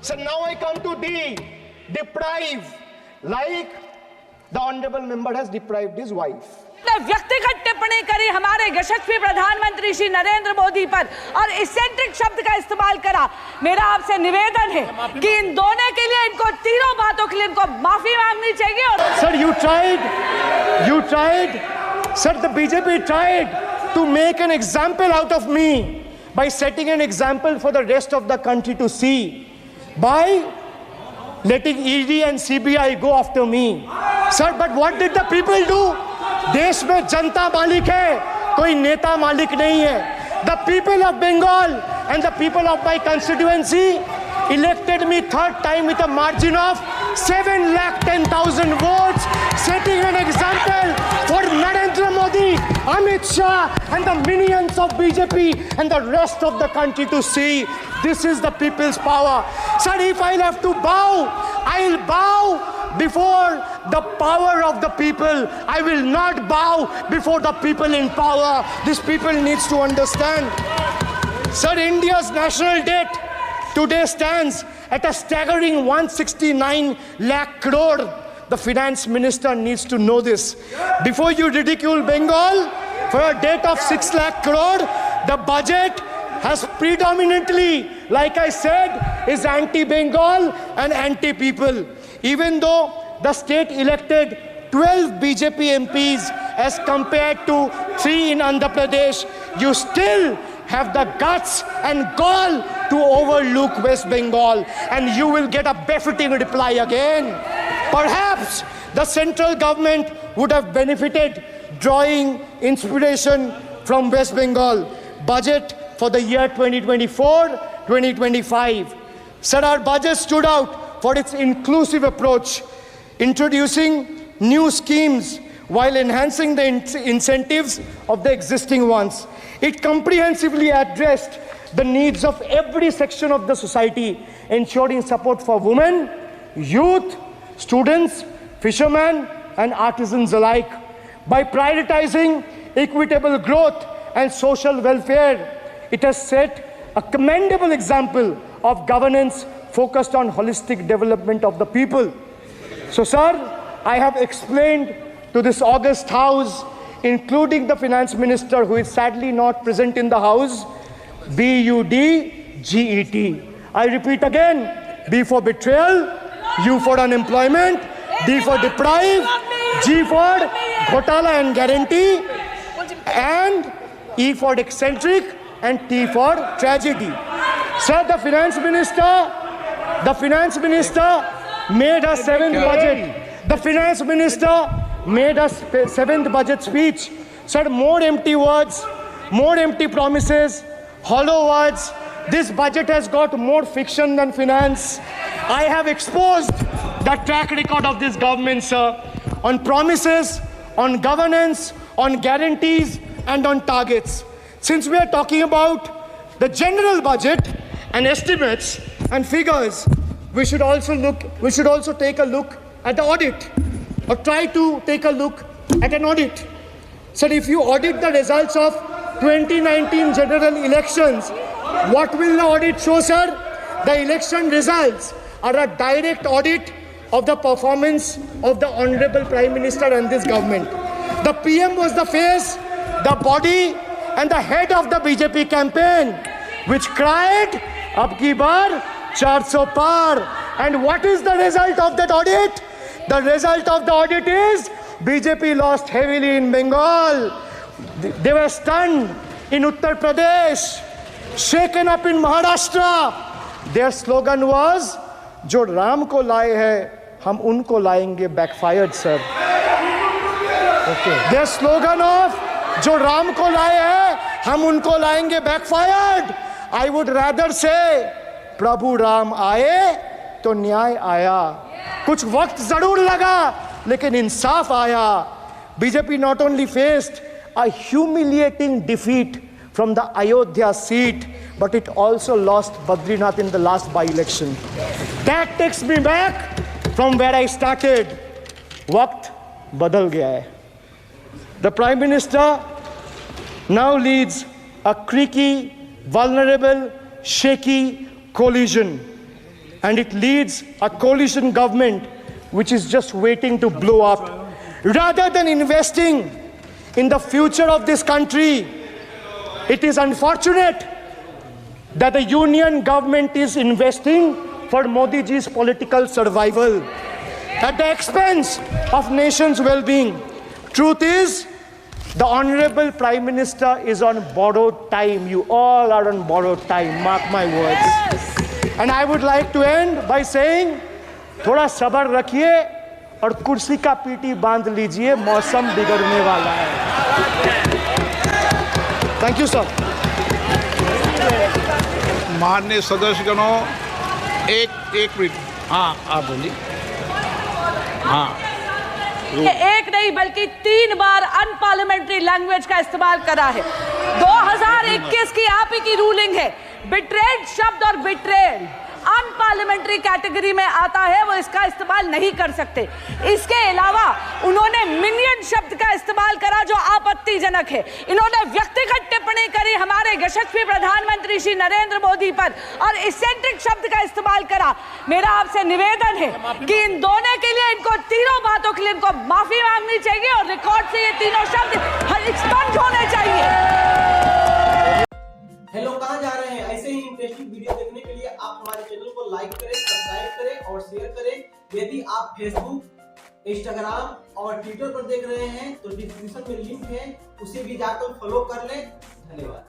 So now I come to D, deprive, like the honorable member has deprived his wife. व्यक्तिगत टिप्पणी करी हमारे यशस्वी प्रधानमंत्री श्री नरेंद्र मोदी पर और इसेंट्रिक शब्द का इस्तेमाल करा। मेरा आपसे निवेदन है कि इन दोनों के लिए, इनको तीनों बातों के लिए इनको माफी मांगनी चाहिए। और Sir, you tried, sir, the BJP tried to make an example out of me by setting an example for the rest of the country to see by letting ED and CBI go after me. Sir, but what did the people do? देश में जनता मालिक है, कोई नेता मालिक नहीं है. The people of Bengal and the people of my constituency elected me third time with a margin of 710,000 votes, setting an example for Narendra Modi, Amit Shah and the minions of BJP and the rest of the country to see. This is the people's power. Sir, if I'll have to bow, I'll bow before the power of the people. I will not bow before the people in power. This people needs to understand. Sir, India's national debt today stands at a staggering 169 lakh crore. The finance minister needs to know this. Before you ridicule Bengal for a debt of 6 lakh crore, the budget has predominantly, like I said, is anti-Bengal and anti-people. Even though the state elected 12 BJP MPs as compared to 3 in Andhra Pradesh, you still have the guts and gall to overlook West Bengal, and you will get a befitting reply again. Perhaps the central government would have benefited drawing inspiration from West Bengal budget for the year 2024-2025. Sir, our budget stood out for its inclusive approach, introducing new schemes while enhancing the incentives of the existing ones. It comprehensively addressed the needs of every section of the society, ensuring support for women, youth, students, fishermen, and artisans alike. By prioritizing equitable growth and social welfare, it has set a commendable example of governance focused on holistic development of the people. So, sir, I have explained to this august house, including the finance minister who is sadly not present in the house, BUDGET. I repeat again, B for betrayal, U for unemployment, D for deprive, G for ghotala and guarantee, and E for eccentric, and T for tragedy. Sir, the finance minister made a seventh budget. The finance minister made a seventh budget speech. Sir, more empty words, more empty promises, hollow words. This budget has got more fiction than finance. I have exposed the track record of this government, sir, on promises, on governance, on guarantees, and on targets. Since we are talking about the general budget and estimates and figures, we should also take a look at the audit, or try to take a look at an audit. So if you audit the results of 2019 general elections, what will the audit show, sir? The election results are a direct audit of the performance of the Honorable Prime Minister and this government. The PM was the face, the body, and the head of the BJP campaign, which cried, "Ab ki baar 400 par." And what is the result of that audit? The result of the audit is BJP lost heavily in Bengal. They were stunned in Uttar Pradesh, shaken up in Maharashtra. Their slogan was, "Jo Ram ko laaye hai, hum unko laayenge," backfired, sir. Okay. Their slogan of "Jo Ram ko laaye hai, hum unko laayenge," backfired. I would rather say, "Prabhu Ram aaye, to न्याय आया." कुछ वक्त जरूर लगा, लेकिन इंसाफ आया. BJP not only faced a humiliating defeat from the Ayodhya seat, but it also lost Badrinath in the last by-election. That takes me back from where I started. वक्त बदल गया है. The Prime Minister now leads a creaky, vulnerable, shaky coalition. and it leads a coalition government which is just waiting to blow up. Rather than investing in the future of this country, it is unfortunate that the union government is investing for Modi ji's political survival at the expense of nation's well-being. Truth is, the Honorable Prime Minister is on borrowed time. You all are on borrowed time, mark my words. And I would like to end by saying, थोड़ा सब्र रखिए और कुर्सी का PT बांध लीजिए, मौसम बिगड़ने वाला है. Thank you, sir. माननीय सदस्यगणों, एक मिनट. हाँ, आप बोलिए. हाँ, एक नहीं बल्कि 3 बार अनपार्लियामेंट्री लैंग्वेज का इस्तेमाल करा है. 2021 की आप ही की रूलिंग है. बिट्रेड शब्द और बिट्रेड अनपार्लियामेंट्री कैटेगरी में आता है, वो इसका इस्तेमाल नहीं कर सकते. इसके अलावा उन्होंने मिनियन शब्द का इस्तेमाल करा जो आपत्तिजनक है. इन्होंने व्यक्तिगत टिप्पणी करी हमारे यशस्वी प्रधानमंत्री श्री नरेंद्र मोदी पर और इसेंट्रिक शब्द का इस्तेमाल करा. मेरा आपसे निवेदन है कि इन दोनों के लिए, इनको तीनों बातों के लिए इनको माफी मांगनी चाहिए और रिकॉर्ड से ये तीनों शब्द एक्सपंज होने चाहिए. हेलो, कहाँ जा रहे हैं? ऐसे ही इंटरेस्टिंग वीडियो देखने के लिए आप हमारे चैनल को लाइक करें, सब्सक्राइब करें और शेयर करें. यदि आप फेसबुक, इंस्टाग्राम और ट्विटर पर देख रहे हैं तो डिस्क्रिप्शन में लिंक है, उसे भी जाकर फॉलो कर लें. धन्यवाद.